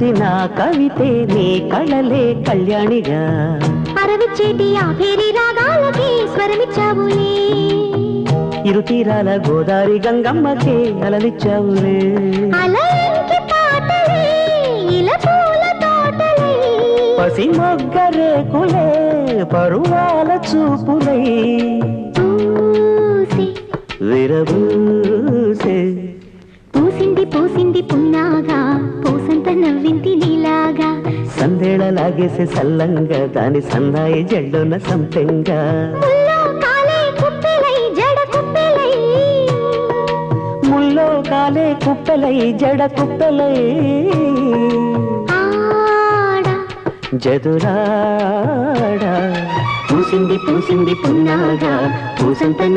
అల్లుకుంది నా కవితే నీ కళలే కళ్యాణిగా అరవిచ్చేటి ఆ పేరి రాగాలకి స్వరమిచ్చావులే ఇరు తీరాల గోదారి గంగమ్మకే అలలిచ్చావులే అలయంకి పాటలే ఇలా పూల తోటలే పసి మొగ్గ రేకులే పరువాల చూపులై పూసి విరబూసే పూసింది పూసింది పున్నాగా పూసంత నవ్వింది నీలాగా సందేళ లాగేసే సల్లంగా దాని సన్నాయి జల్లున సంపెంగా ముల్లో కాలే కుప్పెలై జడ కుప్పెలై ముల్లో కాలే కుప్పెలై జడ కుప్పెలై ఆడ జదురాడా పూసింది పూసింది పున్నాగా పూసంత